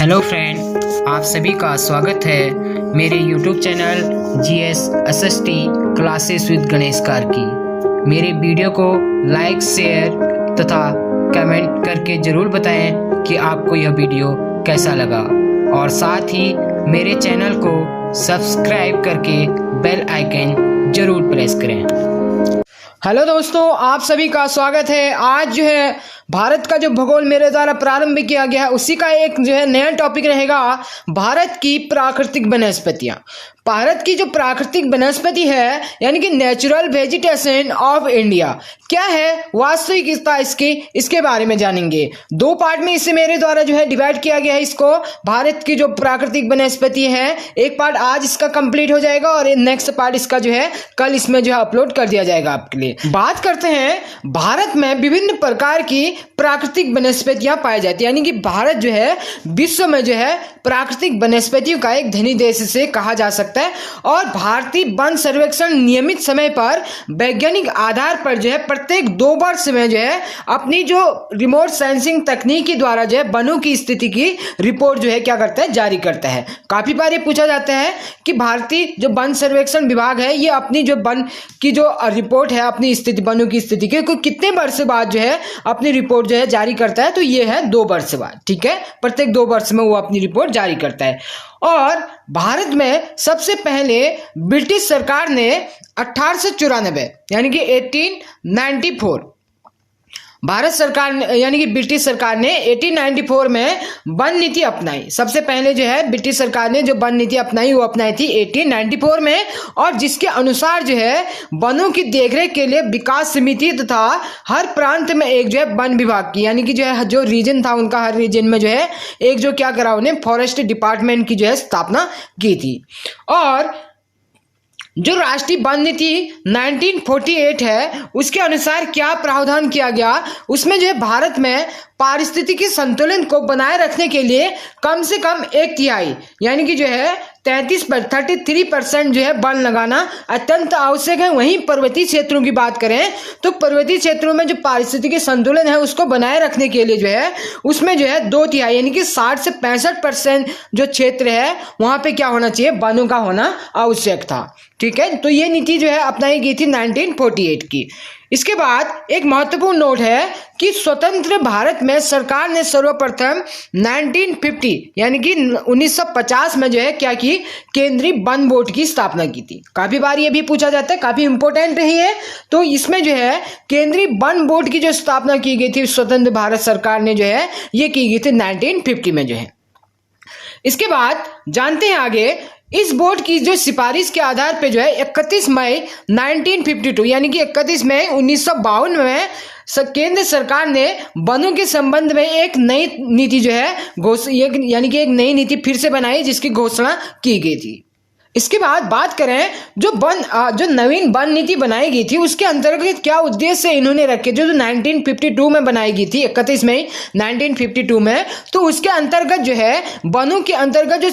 Hello friend, आप सभी का स्वागत है मेरे YouTube channel GS SST classes with Ganesh car की। मेरे वीडियो को लाइक, शेयर तथा कमेंट करके ज़रूर बताएं कि आपको यह वीडियो कैसा लगा और साथ ही मेरे चैनल को सब्सक्राइब करके बेल आइकन ज़रूर प्रेस करें। हेलो दोस्तों, आप सभी का स्वागत है। आज जो है भारत का जो भूगोल मेरे द्वारा प्रारंभ किया गया है उसी का एक जो है नया टॉपिक रहेगा, भारत की प्राकृतिक वनस्पतियाँ। भारत की जो प्राकृतिक वनस्पति है यानी कि नेचुरल वेजिटेशन ऑफ इंडिया क्या है, वास्तविकता इसके बारे में जानेंगे। दो पार्ट में इसे मेरे द्वारा जो है डिवाइड किया गया है इसको। भारत की जो प्राकृतिक वनस्पति है, एक पार्ट आज इसका कंप्लीट हो जाएगा और नेक्स्ट पार्ट इसका जो है कल इसमें जो है अपलोड कर दिया जाएगा आपके लिए। बात करते हैं भारत में विभिन्न प्रकार की प्राकृतिक वनस्पतियां पाई जाती है, यानी कि भारत जो है विश्व में जो है प्राकृतिक वनस्पतियों का एक धनी देश से कहा जा सकता है। और भारतीय वन सर्वेक्षण नियमित समय पर वैज्ञानिक आधार पर जो है प्रत्येक 2 वर्ष में जो है अपनी जो रिमोट सेंसिंग तकनीक के द्वारा जो है वनों की स्थिति की रिपोर्ट जो है क्या करता है, जारी करता है। काफी बार ये पूछा जाता है कि भारतीय जो वन सर्वेक्षण विभाग है ये अपनी जो वन की जो रिपोर्ट है अपनी स्थिति, वनों की स्थिति के कितने वर्ष बाद जो है अपनी रिपोर्ट जो है जारी करता है, तो ये है 2 वर्ष बाद। ठीक है, प्रत्येक 2 वर्ष में वो अपनी रिपोर्ट जारी करता है। और भारत में सबसे पहले ब्रिटिश सरकार ने 1894 यानी कि 1894 भारत सरकार यानी कि ब्रिटिश सरकार ने 1894 में वन नीति अपनाई। सबसे पहले जो है ब्रिटिश सरकार ने जो वन नीति अपनाई वो अपनाई थी 1894 में, और जिसके अनुसार जो है वनों की देखरेख के लिए विकास समिति तथा हर प्रांत में एक जो है वन विभाग की, यानी कि जो है जो रीजन था उनका हर रीजन में जो है एक जो क्या करा उन्हें फॉरेस्ट डिपार्टमेंट की जो है स्थापना की थी। और जो राष्ट्रीय वन नीति 1948 है उसके अनुसार क्या प्रावधान किया गया, उसमें जो है भारत में पारिस्थितिकी संतुलन को बनाए रखने के लिए कम से कम 1/3 यानी कि जो है 33% जो है वन लगाना अत्यंत आवश्यक है। वहीं पर्वतीय क्षेत्रों की बात करें तो पर्वतीय क्षेत्रों में जो पारिस्थितिकी संतुलन है उसको बनाए रखने के लिए जो है उसमें जो है 2/3 यानी कि 60 से 65% जो क्षेत्र है वहां पे क्या होना चाहिए, वनों का होना आवश्यक था। ठीक है, तो ये नीति जो है अपनाई गई थी 1948 की। इसके बाद एक महत्वपूर्ण नोट है कि स्वतंत्र भारत में सरकार ने सर्वप्रथम 1950 यानी कि 1950 में जो है क्या की, केंद्रीय वन बोर्ड की स्थापना की थी। काफी बार ये भी पूछा जाता है, काफी इंपॉर्टेंट रही है। तो इसमें जो है केंद्रीय वन बोर्ड की जो स्थापना की गई थी स्वतंत्र भारत सरकार ने जो है ये की गई थी 1950 में जो है। इसके बाद जानते हैं आगे, इस बोर्ड की जो सिफारिश के आधार पे जो है 31 मई 1952 यानी कि 31 मई 1952 में केंद्र सरकार ने वनों के संबंध में एक नई नीति जो है यानी कि एक नई नीति फिर से बनाई जिसकी घोषणा की गई थी। इसके बाद बात करें जो नवीन वन नीति बनाई गई थी उसके अंतर्गत क्या उद्देश्य इन्होंने रखे, जो 1952 में बनाई गई थी 31 मई 1952 में। तो उसके अंतर्गत जो है वनों के अंतर्गत जो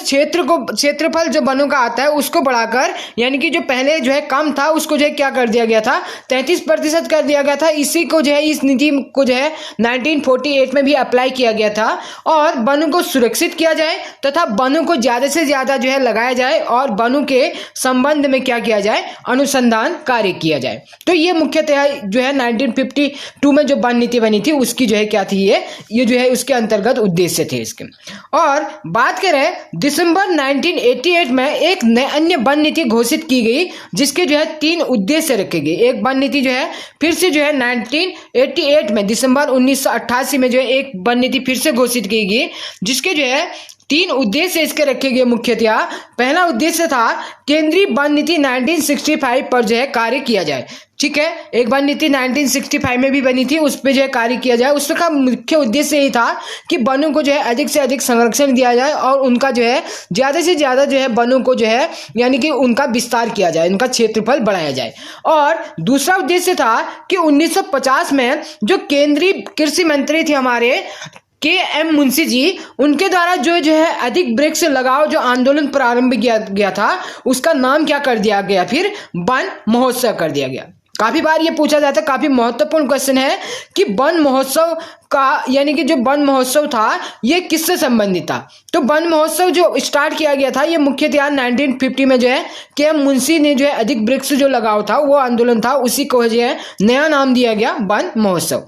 क्षेत्रफल जो वनों का आता है उसको बढ़ाकर, यानी कि जो पहले जो है कम था उसको जो है क्या कर दिया गया था, 33% कर दिया गया था। इसी को जो है इस नीति को जो है 1948 में भी अप्लाई किया गया था। और वनों को सुरक्षित किया जाए तथा वनों को ज्यादा से ज्यादा जो है लगाया जाए और वनों के संबंध में क्या किया जाए, अनुसंधान कार्य किया जाए। तो ये मुख्यतः जो है 1952 में जो वन नीति बनी थी उसकी जो है क्या थी, ये जो है उसके अंतर्गत उद्देश्य थे इसके। और बात करें दिसंबर 1988 में एक अन्य वन नीति घोषित की गई जिसके जो है 3 उद्देश्य रखे गए। एक वन नीति जो है फिर से जो है 1988 में दिसंबर 1988 में जो है एक वन नीति फिर से घोषित की गई जिसके जो है 3 उद्देश्य इसके रखे गए मुख्यतः। पहला उद्देश्य था केंद्रीय वन नीति 1965 पर जो है कार्य किया जाए। ठीक है, एक वन नीति 1965 में भी बनी थी, उस पर जो है कार्य किया जाए। उसका मुख्य उद्देश्य यही था कि वनों को जो है अधिक से अधिक संरक्षण दिया जाए और उनका जो है ज्यादा से ज्यादा जो है वनों को जो है यानी कि उनका विस्तार किया जाए, उनका क्षेत्रफल बढ़ाया जाए। और दूसरा उद्देश्य था कि 1950 में जो केंद्रीय कृषि मंत्री थे हमारे KM मुंशी जी, उनके द्वारा जो है अधिक वृक्ष लगाओ जो आंदोलन प्रारंभ किया गया था उसका नाम क्या कर दिया गया, फिर वन महोत्सव कर दिया गया। काफी बार ये पूछा जाता है, काफी महत्वपूर्ण क्वेश्चन है कि वन महोत्सव का यानी कि जो वन महोत्सव था ये किससे संबंधित था। तो वन महोत्सव जो स्टार्ट किया गया था ये मुख्यतः 1950 में जो है के मुंशी ने जो है अधिक वृक्ष जो लगाओ था वो आंदोलन था, उसी को जो है नया नाम दिया गया वन महोत्सव।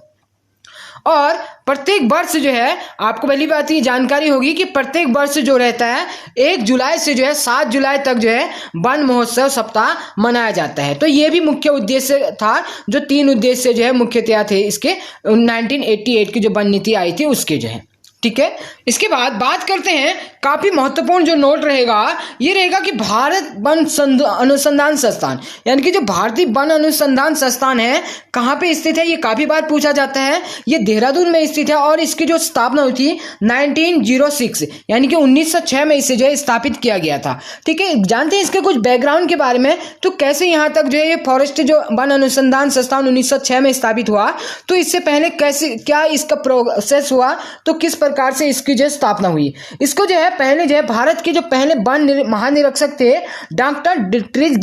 और प्रत्येक वर्ष जो है आपको पहली बात ये जानकारी होगी कि प्रत्येक वर्ष जो रहता है 1 जुलाई से जो है 7 जुलाई तक जो है वन महोत्सव सप्ताह मनाया जाता है। तो ये भी मुख्य उद्देश्य था, जो 3 उद्देश्य जो है मुख्यतः थे इसके 1988 की जो वन नीति आई थी उसके जो है। ठीक है, इसके बाद बात करते हैं, काफी महत्वपूर्ण जो नोट रहेगा ये रहेगा कि भारत वन अनुसंधान संस्थान यानी कि जो भारतीय वन अनुसंधान संस्थान है कहाँ पे स्थित है, ये काफी बार पूछा जाता है। ये देहरादून में स्थित है और इसकी जो स्थापना हुई थी 1906 यानी कि 1906 में इसे जो है स्थापित किया गया था। ठीक है, जानते हैं इसके कुछ बैकग्राउंड के बारे में, तो कैसे यहाँ तक जो है ये फॉरेस्ट जो वन अनुसंधान संस्थान 1906 में स्थापित हुआ, तो इससे पहले कैसे क्या इसका प्रोसेस हुआ, तो किस प्रकार से इसकी जो स्थापना हुई। इसको जो है पहले जो है भारत के जो पहले वन महानिरीक्षक थे डॉक्टर डिट्रिज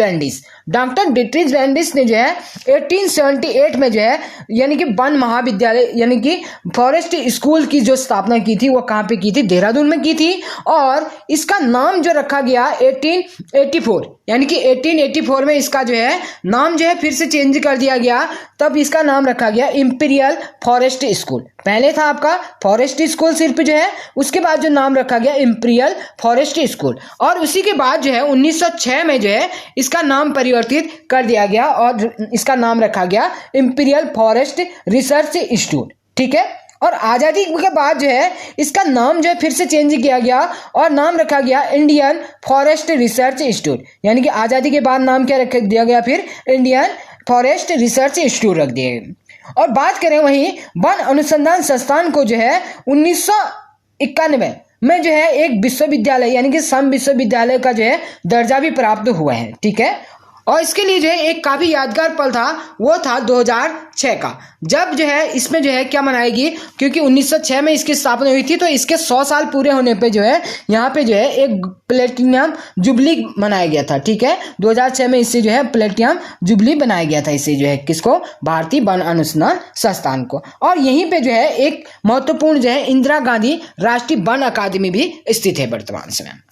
बैंडिस ने जो है 1878 में जो है यानी कि वन महाविद्यालय यानी कि फॉरेस्ट स्कूल की जो स्थापना की थी वो कहाँ पे की थी, देहरादून में की थी। और इसका नाम जो रखा गया 1884 यानी कि 1884 में इसका जो है नाम जो है फिर से चेंज कर दिया गया, तब इसका नाम रखा गया इंपीरियल फॉरेस्ट स्कूल। पहले था आपका फॉरेस्ट स्कूल सिर्फ जो है, उसके बाद जो नाम रखा गया इंपीरियल फॉरेस्ट स्कूल, और उसी के बाद जो है 1906 में जो है इसका नाम परिवर्तित कर दिया गया और इसका नाम रखा गया इंपीरियल फॉरेस्ट रिसर्च इंस्टीट्यूट। ठीक है, और आज़ादी के बाद जो है इसका नाम जो है फिर से चेंज किया गया और नाम रखा गया इंडियन फॉरेस्ट रिसर्च इंस्टीट्यूट, यानी कि आज़ादी के बाद नाम क्या रख दिया गया, फिर इंडियन फॉरेस्ट रिसर्च इंस्टीट्यूट रख दिया गया। और बात करें वहीं वन अनुसंधान संस्थान को जो है 1991 में जो है एक विश्वविद्यालय यानी कि सम विश्वविद्यालय का जो है दर्जा भी प्राप्त हुआ है। ठीक है, और इसके लिए जो है एक काफी यादगार पल था, वो था 2006 का, जब जो है इसमें जो है क्या मनाएगी, क्योंकि 1906 में इसकी स्थापना हुई थी तो इसके 100 साल पूरे होने पे जो है यहाँ पे जो है एक प्लेटिनम जुबली मनाया गया था। ठीक है, 2006 में इससे जो है प्लेटिनम जुबली बनाया गया था, इससे जो है किसको, भारतीय वन अनुसंधान संस्थान को। और यहीं पे जो है एक महत्वपूर्ण जो है इंदिरा गांधी राष्ट्रीय वन अकादमी भी स्थित है वर्तमान समय।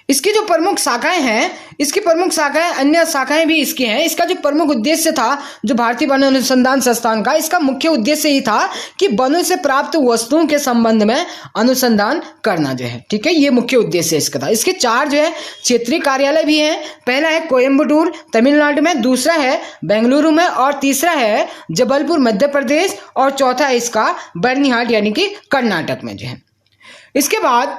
इसकी जो प्रमुख शाखाएं हैं, इसकी प्रमुख शाखाएं अन्य शाखाएं भी इसकी हैं। इसका जो प्रमुख उद्देश्य था जो भारतीय वन अनुसंधान संस्थान का, इसका मुख्य उद्देश्य ही था कि वनों से प्राप्त वस्तुओं के संबंध में अनुसंधान करना जो है। ठीक है, ये मुख्य उद्देश्य इसका था। इसके 4 जो है क्षेत्रीय कार्यालय भी हैं। पहला है कोयम्बटूर तमिलनाडु में, दूसरा है बेंगलुरु में, और तीसरा है जबलपुर मध्य प्रदेश, और चौथा है इसका बर्निहाट यानी कि कर्नाटक में जो है। इसके बाद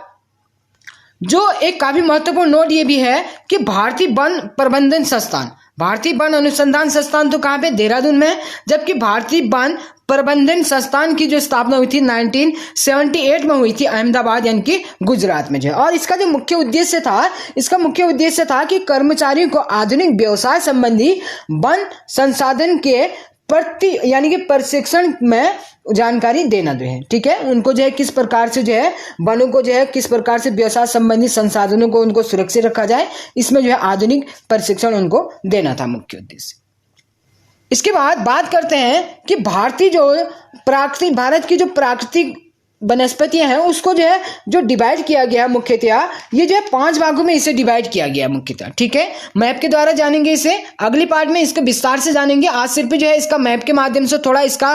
जो एक काफी महत्वपूर्ण नोट ये भी है कि भारतीय वन प्रबंधन संस्थान, भारतीय वन अनुसंधान संस्थान तो कहाँ पे, देहरादून में, जबकि भारतीय वन प्रबंधन संस्थान की जो स्थापना हुई थी 1978 में हुई थी अहमदाबाद यानी कि गुजरात में जो है। और इसका जो मुख्य उद्देश्य था, इसका मुख्य उद्देश्य था कि कर्मचारियों को आधुनिक व्यवसाय संबंधी वन संसाधन के प्रति यानी कि प्रशिक्षण में जानकारी देना जो है। ठीक है, उनको जो है किस प्रकार से जो है वनों को जो है किस प्रकार से व्यवसाय संबंधी संसाधनों को उनको सुरक्षित रखा जाए, इसमें जो है आधुनिक प्रशिक्षण उनको देना था मुख्य उद्देश्य। इसके बाद बात करते हैं कि भारत की जो प्राकृतिक वनस्पतियां हैं उसको जो है जो डिवाइड किया गया मुख्यतः, ये जो है 5 भागों में इसे डिवाइड किया गया मुख्यतः। ठीक है, मैप के द्वारा जानेंगे इसे, अगली पार्ट में इसको विस्तार से जानेंगे। आज सिर्फ जो है इसका मैप के माध्यम से थोड़ा इसका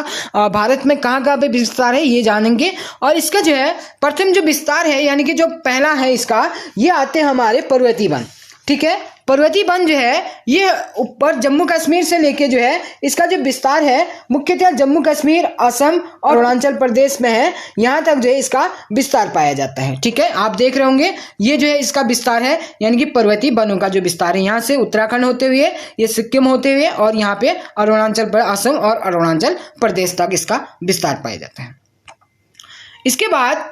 भारत में कहाँ कहाँ पे विस्तार है ये जानेंगे। और इसका जो है प्रथम जो विस्तार है यानी कि जो पहला है इसका, ये आते हैं हमारे पर्वतीय वन। ठीक है, पर्वतीय वन जो है ये ऊपर जम्मू कश्मीर से लेके जो है इसका जो विस्तार है मुख्यतः जम्मू कश्मीर, असम और अरुणाचल प्रदेश में है, यहाँ तक जो है इसका विस्तार पाया जाता है। ठीक है, आप देख रहे होंगे ये जो है इसका विस्तार है यानी कि पर्वतीय वनों का जो विस्तार है, यहाँ से उत्तराखंड होते हुए ये सिक्किम होते हुए और यहाँ पे असम और अरुणाचल प्रदेश तक इसका विस्तार पाया जाता है। इसके बाद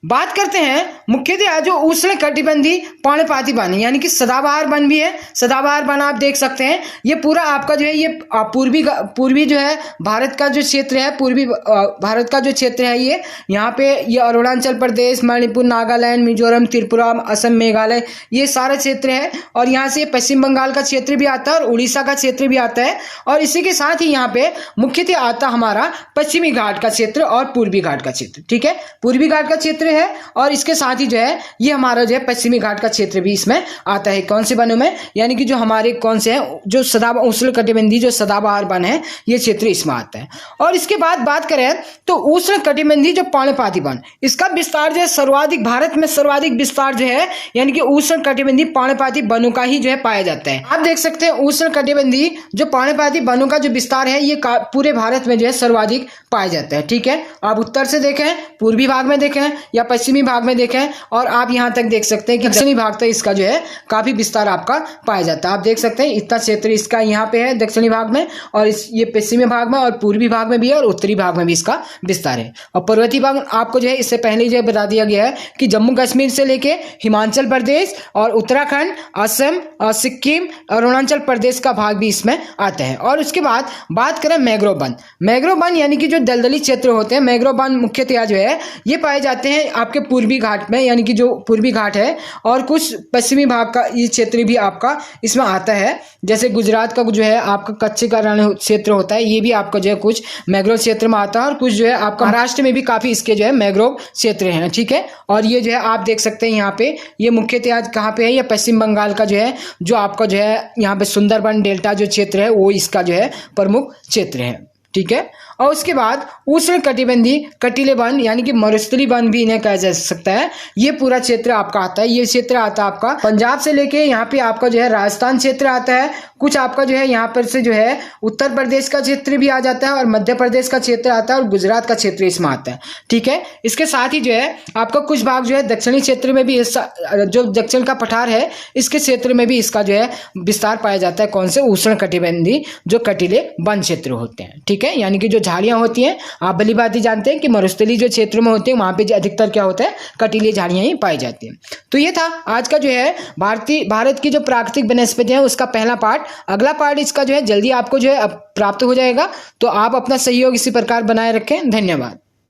बात करते हैं मुख्यतः जो उष्ण कटिबंधीय पर्णपाती वन यानी कि सदाबहार वन भी है। सदाबहार वन आप देख सकते हैं, ये पूरा आपका जो है ये पूर्वी जो है भारत का जो क्षेत्र है, पूर्वी भारत का जो क्षेत्र है ये यहाँ पे ये अरुणाचल प्रदेश, मणिपुर, नागालैंड, मिजोरम, त्रिपुरा, असम, मेघालय, ये सारा क्षेत्र है। और यहाँ से पश्चिम बंगाल का क्षेत्र भी आता है और उड़ीसा का क्षेत्र भी आता है। और इसी के साथ ही यहाँ पे मुख्यतः आता हमारा पश्चिमी घाट का क्षेत्र और पूर्वी घाट का क्षेत्र। ठीक है, पूर्वी घाट का क्षेत्र है और इसके साथ ही जो है ये हमारा जो है पश्चिमी घाट का क्षेत्र भी इसमें आता है। कौन से वनों में, यानी कि जो हमारे कौन से हैं, जो उष्ण कटिबंधीय जो सदाबहार वन है ये क्षेत्र इसमें आता है। और इसके बाद बात करें तो उष्ण कटिबंधीय जो पर्णपाती वन, इसका विस्तार जो है सर्वाधिक, भारत में सर्वाधिक विस्तार जो है यानी कि उष्ण कटिबंधीय पर्णपाती वनों का ही जो है पाया जाता है। आप देख सकते हैं उष्ण कटिबंधीय जो पर्णपाती वनों का जो विस्तार है ये पूरे भारत में जो है सर्वाधिक पाया जाता है। ठीक है, आप उत्तर से देखें, पूर्वी भाग में देखें या पश्चिमी भाग में देखें, और आप यहाँ तक देख सकते हैं कि दक्षिणी भाग तक इसका जो है काफी विस्तार आपका पाया जाता है। आप देख सकते हैं इतना क्षेत्र इसका यहाँ पे है दक्षिणी भाग में, और ये पश्चिमी भाग में और पूर्वी भाग में भी है और उत्तरी भाग में भी इसका विस्तार है। और पर्वतीय भाग आपको जो है इससे पहले जो बता दिया गया है कि जम्मू कश्मीर से लेके हिमाचल प्रदेश और उत्तराखंड, असम और सिक्किम, अरुणाचल प्रदेश का भाग भी इसमें आता है। और उसके बाद बात करें मैंग्रोव वन। मैंग्रोव वन यानी कि जो दलदली क्षेत्र होते हैं, मैंग्रोव वन मुख्यतः जो है ये पाए जाते हैं आपके पूर्वी घाट में, यानी कि जो पूर्वी घाट है और कुछ पश्चिमी भाग का ये क्षेत्र भी आपका इसमें आता है। जैसे गुजरात का जो है आपका कच्छ का रण क्षेत्र होता है, ये भी आपका जो है कुछ मैंग्रोव क्षेत्र में आता है, और कुछ जो है आपका महाराष्ट्र में भी काफी इसके जो है मैंग्रोव क्षेत्र हैं। ठीक है, और ये जो है आप देख सकते हैं यहाँ पे ये मुख्यतः कहाँ पे है, ये पश्चिम बंगाल का जो है जो आपका जो है यहाँ पे सुंदरबन डेल्टा जो क्षेत्र है वो इसका जो है प्रमुख क्षेत्र है। ठीक है, और उसके बाद उष्ण कटिबंधीय कटीले वन यानी कि मरुस्थलीय वन भी इन्हें कहा जा सकता है, ये पूरा क्षेत्र आपका आता है। ये क्षेत्र आता है आपका पंजाब से लेके यहाँ पे आपका जो है राजस्थान क्षेत्र आता है, कुछ आपका जो है यहाँ पर से जो है उत्तर प्रदेश का क्षेत्र भी आ जाता है और मध्य प्रदेश का क्षेत्र आता है और गुजरात का क्षेत्र इसमें आता है। ठीक है, इसके साथ ही जो है आपका कुछ भाग जो है दक्षिणी क्षेत्र में भी, जो दक्षिण का पठार है इसके क्षेत्र में भी इसका जो है विस्तार पाया जाता है। कौन से, उष्ण कटिबंधीय जो कटीले वन क्षेत्र होते हैं। ठीक है, यानी कि जो झाड़ियां होती हैं, आप भली बात ही जानते हैं कि मरुस्थलीय जो क्षेत्र में होते हैं वहां पे अधिकतर क्या होता है, कटीली झाड़ियां ही पाई जाती हैं। तो ये था आज का जो है भारत की जो प्राकृतिक वनस्पति है उसका पहला पार्ट। अगला पार्ट इसका जो है जल्दी आपको जो है प्राप्त हो जाएगा, तो आप अपना सहयोग इसी प्रकार बनाए रखें। धन्यवाद।